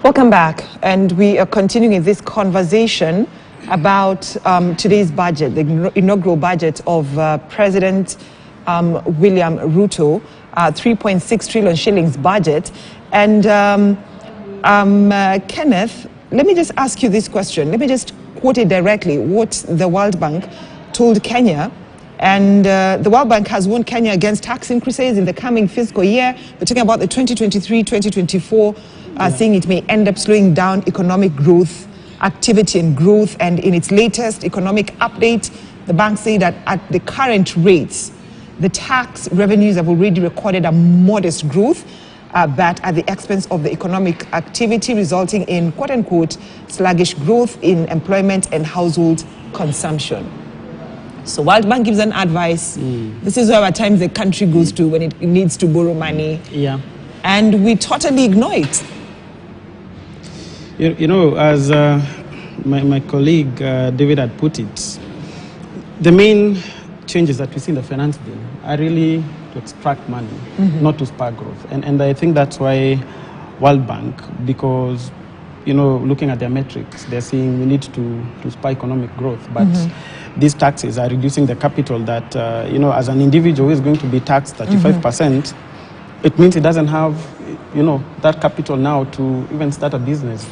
Welcome back, and we are continuing this conversation about today's budget, the inaugural budget of President William Ruto, 3.6 trillion shillings budget. And Kenneth, let me just ask you this question. Let me just quote it directly, what the World Bank told Kenya. And the World Bank has warned Kenya against tax increases in the coming fiscal year. We're talking about the 2023-2024, saying it may end up slowing down economic growth, activity and growth. And in its latest economic update, the bank said that at the current rates, the tax revenues have already recorded a modest growth, but at the expense of the economic activity, resulting in quote-unquote sluggish growth in employment and household consumption. So World Bank gives an advice. This is where at times the country goes to when it needs to borrow money. Yeah. And we totally ignore it. You know, as my colleague David had put it, the main changes that we see in the finance bill are really to extract money, not to spur growth. And I think that's why World Bank, because, you know, looking at their metrics, they're saying we need to spur economic growth. But these taxes are reducing the capital that, you know, as an individual who is going to be taxed 35%, it means he doesn't have, you know, that capital now to even start a business.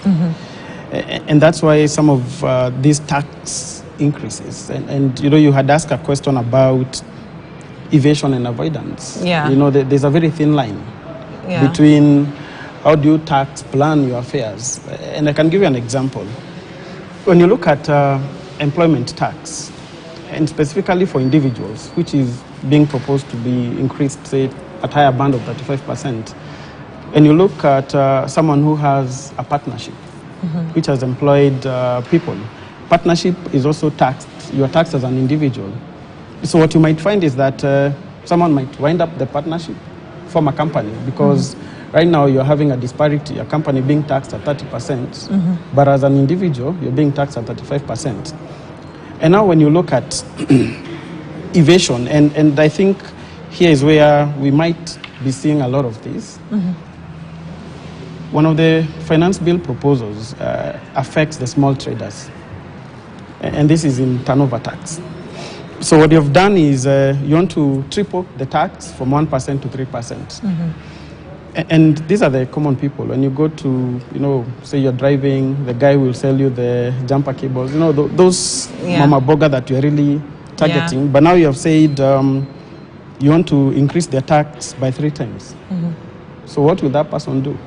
And that's why some of these tax increases. And, you know, you had asked a question about evasion and avoidance. Yeah. You know, there's a very thin line between how do you tax plan your affairs. And I can give you an example. When you look at employment tax, and specifically for individuals, which is being proposed to be increased, say, at higher band of 35%, and you look at someone who has a partnership, which has employed people, partnership is also taxed. You are taxed as an individual. So what you might find is that someone might wind up the partnership, form a company, because right now you're having a disparity, a company being taxed at 30%, but as an individual, you're being taxed at 35%. And now when you look at evasion, and I think here is where we might be seeing a lot of this. One of the finance bill proposals affects the small traders, and this is in turnover tax. So what you've done is you want to triple the tax from 1% to 3%. And these are the common people. When you go to, you know, say you're driving, the guy will sell you the jumper cables, you know, those mama boga that you're really targeting. But now you have said you want to increase their tax by 3 times. So what will that person do?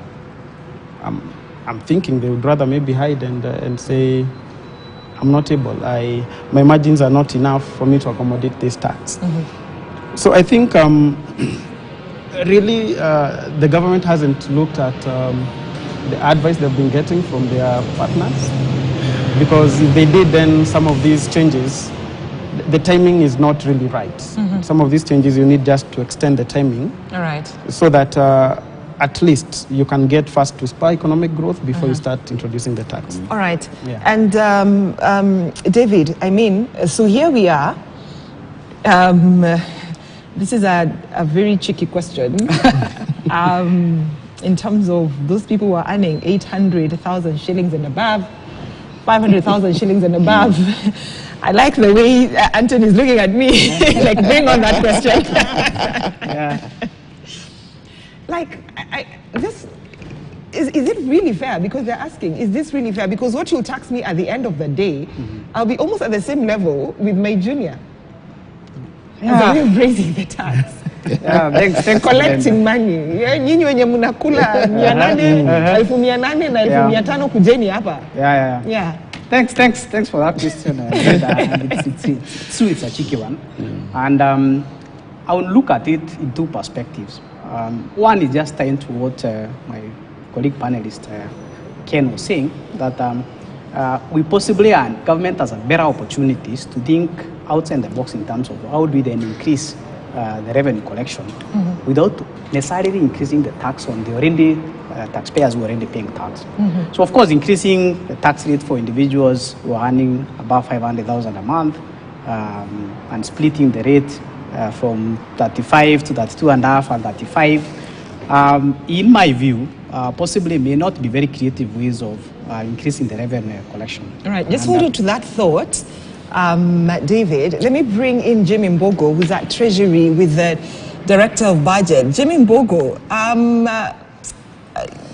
I'm thinking they would rather maybe hide and say, I'm not able. My margins are not enough for me to accommodate this tax. So I think really the government hasn't looked at the advice they've been getting from their partners, because if they did, then some of these changes, the timing is not really right. Some of these changes you need just to extend the timing, so that at least you can get fast to spur economic growth before you start introducing the tax. All right. And David, I mean, so here we are. This is a very tricky question. In terms of those people who are earning 800,000 shillings and above, 500,000 shillings and above. I like the way Anthony is looking at me, like bring on that question. Like, this, is it really fair? Because they're asking, is this really fair? Because what you'll tax me at the end of the day, I'll be almost at the same level with my junior. As raising the tax. Thanks collecting money. Nyinyi wenye mnakula 800, 1800 na 1500 kujeni hapa. Yeah. Thanks for that question. It's a tricky one. And I will look at it in 2 perspectives. One is just tying to what my colleague panelist Ken was saying, that we possibly, and government has a better opportunities to think outside the box in terms of how do we then increase the revenue collection without necessarily increasing the tax on the already taxpayers who are already paying tax. So of course, increasing the tax rate for individuals who are earning above 500,000 a month and splitting the rate from 35 to 32.5 and 35, in my view, possibly may not be very creative ways of increasing the revenue collection. All right, just hold on to that thought, David. Let me bring in Jimmy Mbogo, who's at Treasury with the Director of Budget. Jimmy Mbogo,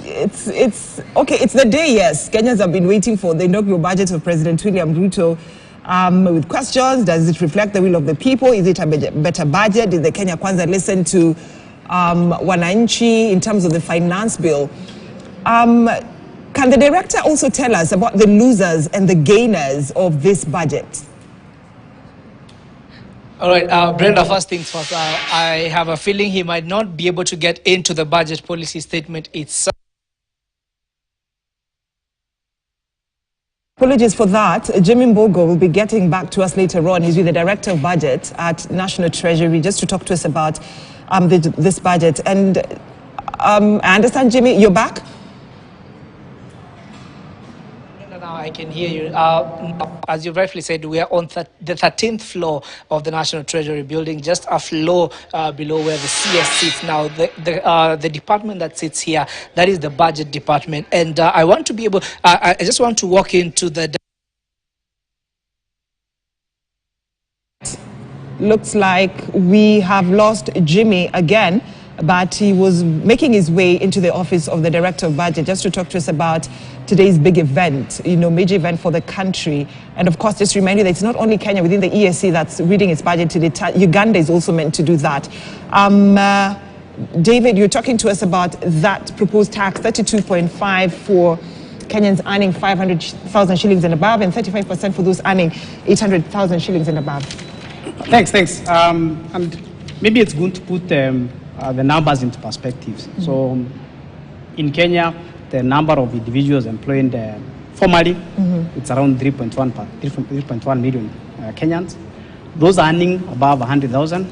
it's okay. It's the day, yes. Kenyans have been waiting for the inaugural budget of President William Ruto with questions. Does it reflect the will of the people? Is it a better budget? Did the Kenya Kwanza listen to Wananchi in terms of the finance bill? Can the director also tell us about the losers and the gainers of this budget? All right, Brenda, first things first, I have a feeling he might not be able to get into the budget policy statement itself. Apologies for that. Jimmy Mbogo will be getting back to us later on. He's with the Director of Budget at National Treasury just to talk to us about this budget. And I understand, Jimmy, you're back? Now I can hear you. As you rightfully said, we are on the 13th floor of the National Treasury building, just a floor below where the CS sits. Now, the department that sits here, that is the budget department. And I want to be able, I just want to walk into the... Looks like we have lost Jimmy again, but he was making his way into the office of the Director of Budget just to talk to us about today's big event, major event for the country. And of course, just remind you that it's not only Kenya within the EAC that's reading its budget today. Uganda is also meant to do that. David, you're talking to us about that proposed tax, 32.5 for Kenyans earning 500,000 shillings and above, and 35% for those earning 800,000 shillings and above. Thanks. And maybe it's good to put the numbers into perspectives. So in Kenya, the number of individuals employed formally, it's around 3.1 million Kenyans. Those earning above 100,000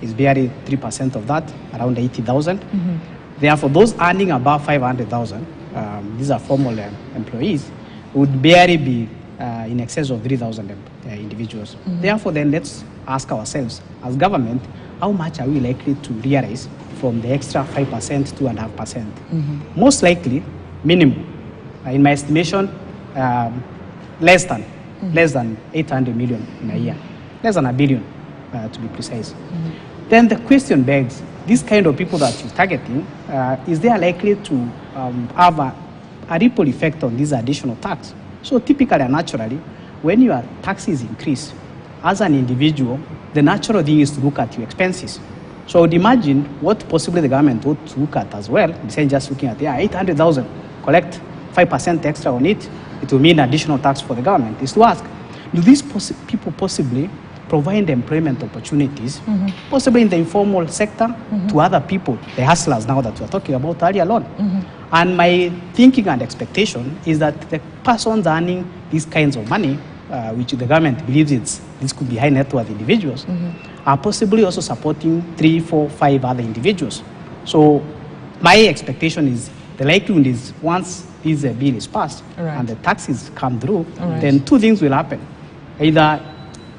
is barely 3% of that, around 80,000. Therefore, those earning above 500,000, these are formal employees, would barely be in excess of 3,000 individuals. Therefore, then let's ask ourselves, as government, how much are we likely to realize from the extra 5%, 2.5%? Most likely, minimum. In my estimation, less than 800 million in a year. Less than $1 billion, to be precise. Then the question begs, these kind of people that you're targeting, is they likely to have a ripple effect on this additional tax? So typically and naturally, when your taxes increase, as an individual, the natural thing is to look at your expenses. So I would imagine what possibly the government would look at as well, besides just looking at 800,000, collect 5% extra on it, it will mean additional tax for the government, is to ask, do these people possibly provide employment opportunities, possibly in the informal sector, to other people, the hustlers now that we are talking about earlier on? And my thinking and expectation is that the persons earning these kinds of money, which the government believes this could be high net worth individuals, are possibly also supporting 3, 4, 5 other individuals. So my expectation is the likelihood is once this bill is passed and the taxes come through, then two things will happen. Either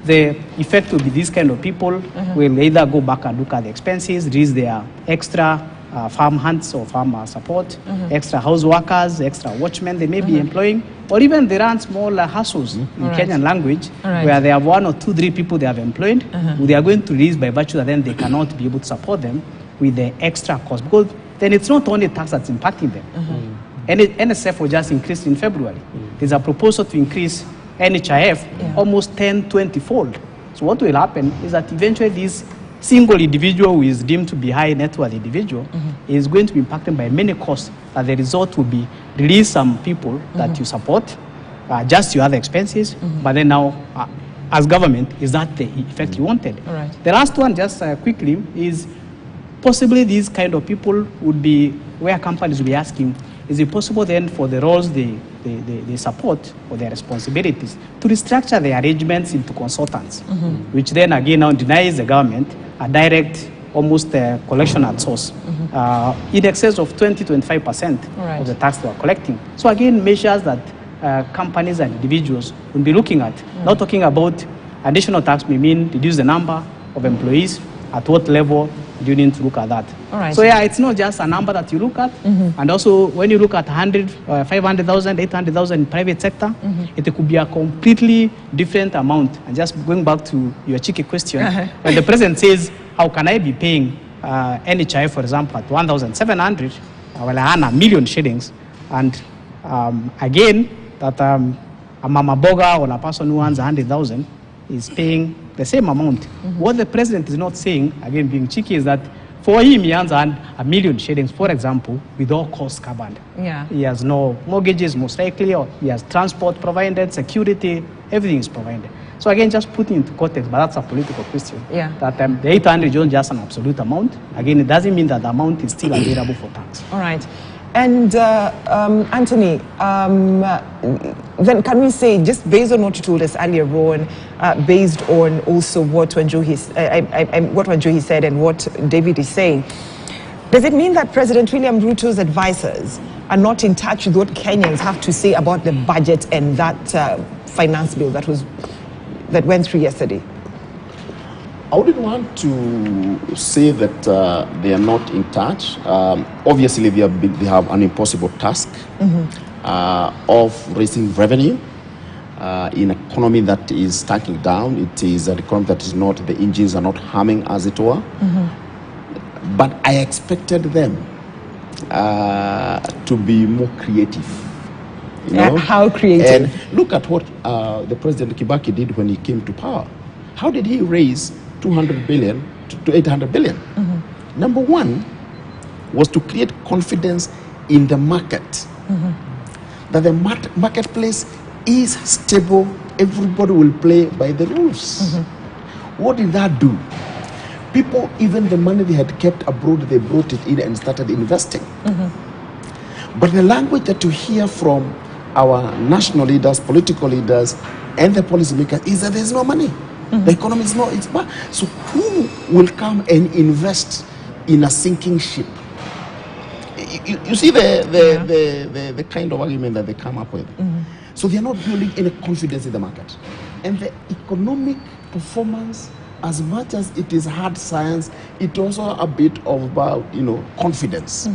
the effect will be these kind of people will either go back and look at the expenses, raise their extra farm hands or farm support, extra house workers, extra watchmen they may be employing, or even they run small hustles in Kenyan language where they have 1 or 2, 3 people they have employed, who they are going to release by virtue that then they cannot be able to support them with the extra cost. Because then it's not only tax that's impacting them. NSF was just increased in February. There's a proposal to increase NHIF almost 10, 20-fold. So what will happen is that eventually this single individual who is deemed to be high net worth individual is going to be impacted by many costs. The result will be release some people that you support, just your other expenses, but then now as government, is that the effect you wanted? The last one, just quickly, is possibly these kind of people would be where companies will be asking, is it possible then for the roles they support or their responsibilities to restructure the arrangements into consultants, which then again now denies the government a direct, almost collection at source, in excess of 20-25% of the tax they are collecting. So again, measures that companies and individuals will be looking at. Not talking about additional tax may mean reduce the number of employees, at what level, You need to look at that. All right. So yeah, it's not just a number that you look at. And also, when you look at 100, 500,000, 800,000 in private sector, it could be a completely different amount. And just going back to your cheeky question, when the president says, how can I be paying NHI, for example, at 1,700, well, I earn a million shillings. And again, that a mama boga or a person who earns 100,000 is paying the same amount. What the president is not saying, again being cheeky, is that for him he earns a million shillings, for example, with all costs covered. Yeah. He has no mortgages most likely, or he has transport provided, security, everything is provided. So again, just putting into context, but that's a political question. Yeah. That the 800 is just an absolute amount. Again, it doesn't mean that the amount is still available for tax. All right. And Anthony, then can we say, just based on what you told us earlier on, based on also what Wanjohi said and what David is saying, does it mean that President William Ruto's advisors are not in touch with what Kenyans have to say about the budget and that finance bill that went through yesterday? I wouldn't want to say that they are not in touch. Obviously, they have an impossible task of raising revenue in an economy that is tanking down. It is an economy that is not, the engines are not humming, as it were. But I expected them to be more creative. You know? How creative? And look at what the President Kibaki did when he came to power. How did he raise 200 billion to 800 billion? Number one was to create confidence in the market, that the marketplace is stable, everybody will play by the rules. What did that do? People, even the money they had kept abroad, they brought it in and started investing. But the language that you hear from our national leaders, political leaders, and the policymakers is that there's no money. The economy is not, it's bad. So who will come and invest in a sinking ship? You see the kind of argument that they come up with. So they're not building any confidence in the market. And the economic performance, as much as it is hard science, it's also a bit of about, confidence.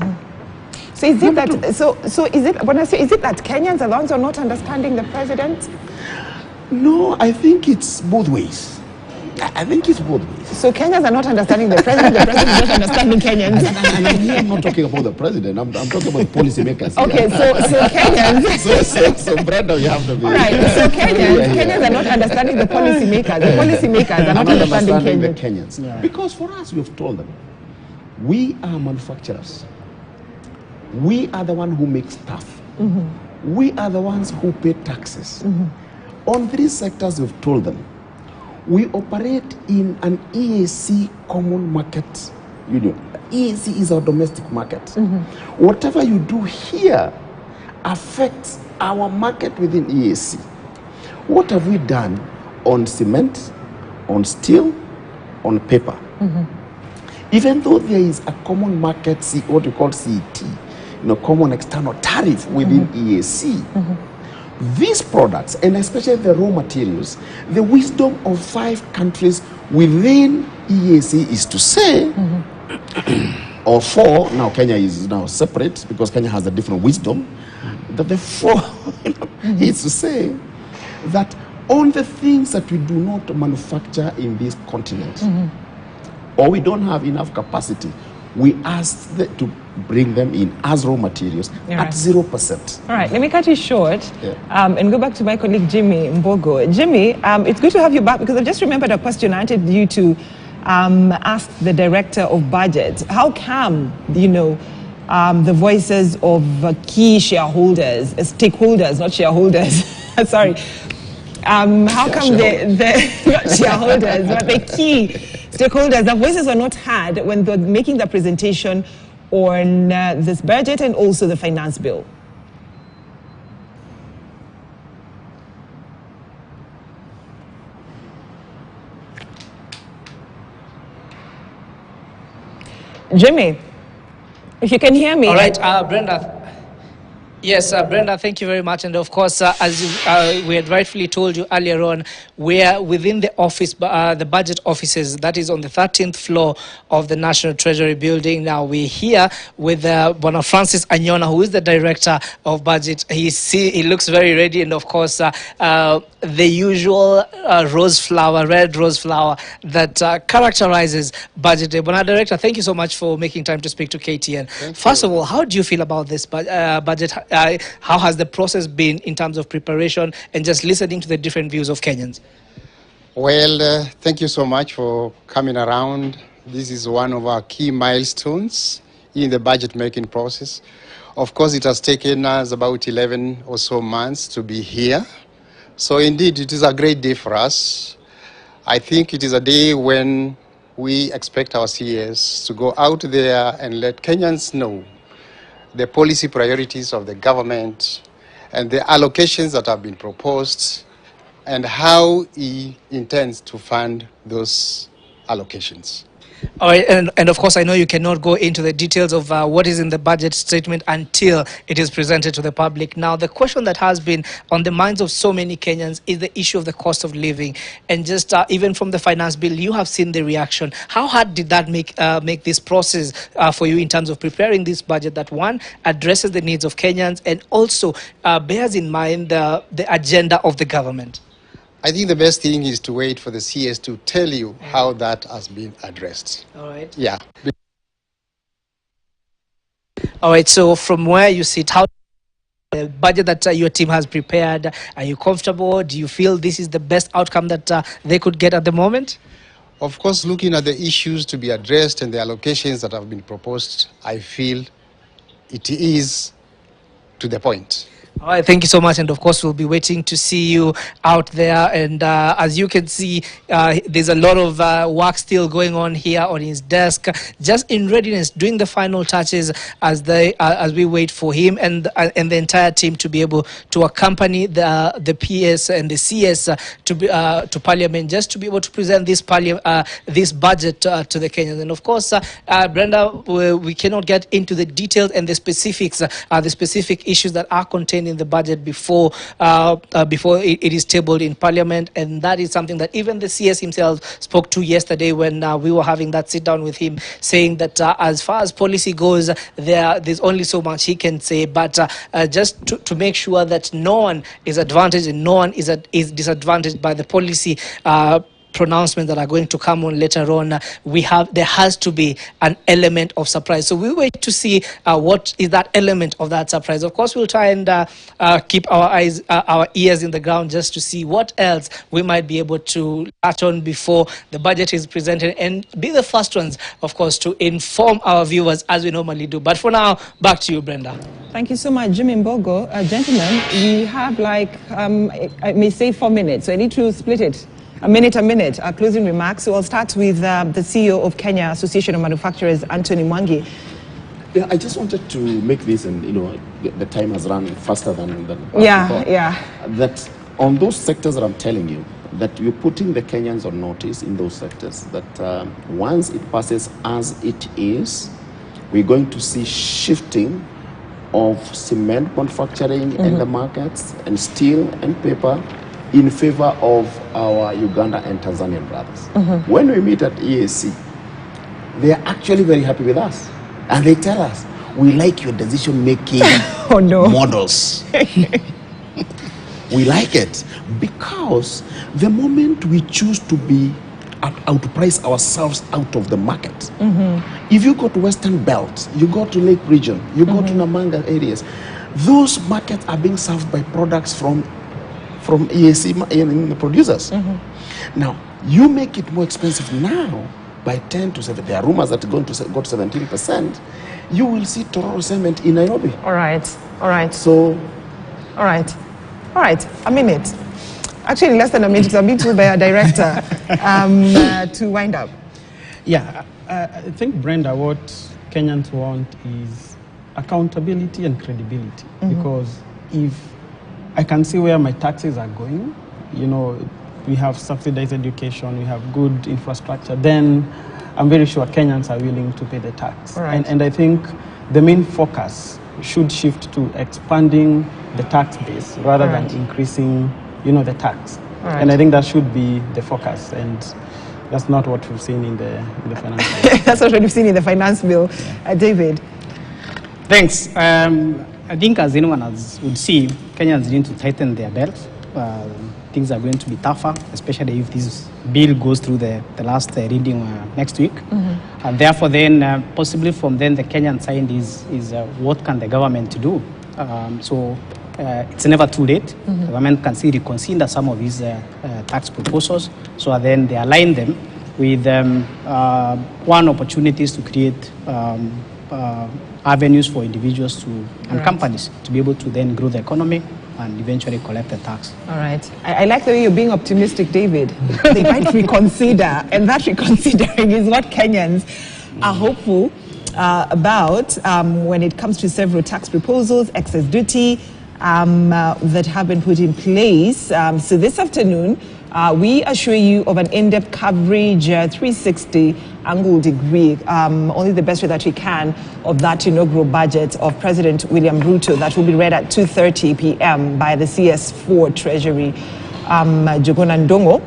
So is it that, so is it, when I say, is it that Kenyans are the ones who are not understanding the president? No, I think it's both ways. I think it's both ways. So Kenyans are not understanding the president is not understanding Kenyans. And I'm not talking about the president, I'm talking about policymakers. Okay, so Kenyans... so Brenda, you have to be... All right, so Kenyans are not understanding the policymakers. The policymakers are not understanding the Kenyans. Yeah. Because for us, we've told them, we are manufacturers. We are the one who make stuff. We are the ones who pay taxes. On 3 sectors, we've told them, we operate in an EAC common market union. EAC is our domestic market. Whatever you do here affects our market within EAC. What have we done on cement, on steel, on paper? Even though there is a common market, what we call CET, common external tariff within EAC, these products, and especially the raw materials, the wisdom of 5 countries within EAC is to say, or 4, now Kenya is now separate because Kenya has a different wisdom, that the 4 is to say that on the things that we do not manufacture in this continent, or we don't have enough capacity, we ask to bring them in as raw materials at 0%. All right, let me cut you short and go back to my colleague Jimmy Mbogo. Jimmy, it's good to have you back because I just remembered a question I wanted you to ask the Director of Budget. How come, the voices of key shareholders, stakeholders, not shareholders, sorry, how come the not shareholders, but the key stakeholders, the voices were not heard when they were making the presentation on this budget and also the finance bill? Jimmy, if you can hear me. All right, Brenda. Yes, Brenda, thank you very much. And of course, we had rightfully told you earlier on, we are within the office, the budget offices, that is on the 13th floor of the National Treasury building. Now we're here with Bona Francis Anyona, who is the director of budget. He looks very ready, and of course, the usual red rose flower that characterizes budget day. Bona Director, thank you so much for making time to speak to KTN. First of all, how do you feel about this budget? How has the process been in terms of preparation and just listening to the different views of Kenyans? Well, thank you so much for coming around. This is one of our key milestones in the budget making process. Of course, it has taken us about 11 or so months to be here. So indeed, it is a great day for us. I think it is a day when we expect our CES to go out there and let Kenyans know the policy priorities of the government and the allocations that have been proposed and how he intends to fund those allocations. All right, and of course, I know you cannot go into the details of what is in the budget statement until it is presented to the public. Now, the question that has been on the minds of so many Kenyans is the issue of the cost of living. And just even from the finance bill, you have seen the reaction. How hard did that make this process for you in terms of preparing this budget that, one, addresses the needs of Kenyans and also bears in mind the agenda of the government? I think the best thing is to wait for the CS to tell you how that has been addressed. All right. Yeah. All right. So from where you sit, how the budget that your team has prepared, are you comfortable? Do you feel this is the best outcome that they could get at the moment? Of course, looking at the issues to be addressed and the allocations that have been proposed, I feel it is to the point. All right, thank you so much. And of course, we'll be waiting to see you out there. And as you can see, there's a lot of work still going on here on his desk, just in readiness, doing the final touches as we wait for him and the entire team to be able to accompany the PS and the CS to Parliament, just to be able to present this budget to the Kenyans. And of course, Brenda, we cannot get into the details and the specifics, the specific issues that are contained in the budget before it is tabled in Parliament, and that is something that even the CS himself spoke to yesterday when we were having that sit down with him, saying that as far as policy goes, there's only so much he can say, but just to make sure that no one is advantaged and no one is disadvantaged by the policy pronouncements that are going to come on later on, there has to be an element of surprise. So we wait to see what is that element of that surprise. Of course, we'll try and keep our ears in the ground just to see what else we might be able to latch on before the budget is presented, and be the first ones, of course, to inform our viewers as we normally do. But for now, back to you, Brenda. Thank you so much, Jimmy Mbogo. Gentlemen, we have I may say 4 minutes, so I need to split it. A minute, our closing remarks. So I'll start with the CEO of Kenya Association of Manufacturers, Anthony Mwangi. Yeah, I just wanted to make this, and the time has run faster than that on those sectors that I'm telling you, that we're putting the Kenyans on notice in those sectors, that once it passes as it is, we're going to see shifting of cement manufacturing in the markets, and steel and paper, in favor of our Uganda and Tanzanian brothers. When we meet at EAC, they are actually very happy with us. And they tell us, we like your decision-making models. We like it because the moment we choose to outprice ourselves out of the market, if you go to Western Belt, you go to Lake Region, you go to Namanga areas, those markets are being served by products from EAC in the producers. Now, you make it more expensive now by 10 to 7. There are rumors that are going to go to 17%. You will see Tororo cement in Nairobi. All right. So, all right. A minute. Actually, less than a minute. I'm being told by our director to wind up. Yeah, I think, Brenda, what Kenyans want is accountability and credibility, because if I can see where my taxes are going, we have subsidized education, we have good infrastructure, then I'm very sure Kenyans are willing to pay the tax. Right. And I think the main focus should shift to expanding the tax base rather than increasing, the tax. And I think that should be the focus, and that's not what we've seen in the finance bill. That's what we've seen in the finance bill. David? Thanks. I think as anyone would see, Kenyans need to tighten their belts. Things are going to be tougher, especially if this bill goes through the last reading next week. And therefore then, possibly from then, the Kenyan side is what can the government do? So it's never too late. The government can still reconsider some of these tax proposals, so then they align them with one opportunities to create avenues for individuals and companies to be able to then grow the economy and eventually collect the tax. All right. I like the way you're being optimistic, David. They might reconsider, and that reconsidering is what Kenyans are hopeful about when it comes to several tax proposals, excess duty, that have been put in place. So this afternoon, we assure you of an in-depth coverage, 360 angle degree, only the best way that we can, of that inaugural budget of President William Ruto that will be read at 2:30 p.m. by the CS4 Treasury, Jogona Ndongo.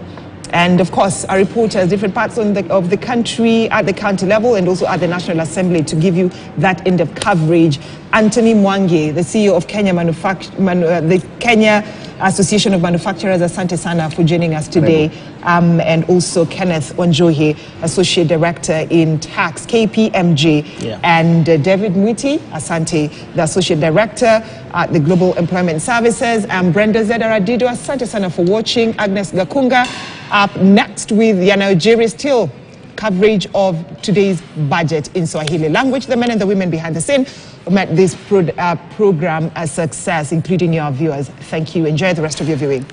And of course, our reporters, different parts of the country, at the county level and also at the National Assembly, to give you that in-depth coverage. Anthony Mwangi, the CEO of Kenya the Kenya Association of Manufacturers, asante sana for joining us today. And also Kenneth Onjohi, Associate Director in Tax, KPMG. And David Mwiti, asante, the Associate Director at the Global Employment Services. And Brenda Zedaradido, asante sana for watching. Agnes Gakunga, up next with Yanajiri Still, coverage of today's budget in Swahili language. The men and the women behind the scene who made this program a success, including your viewers. Thank you. Enjoy the rest of your viewing.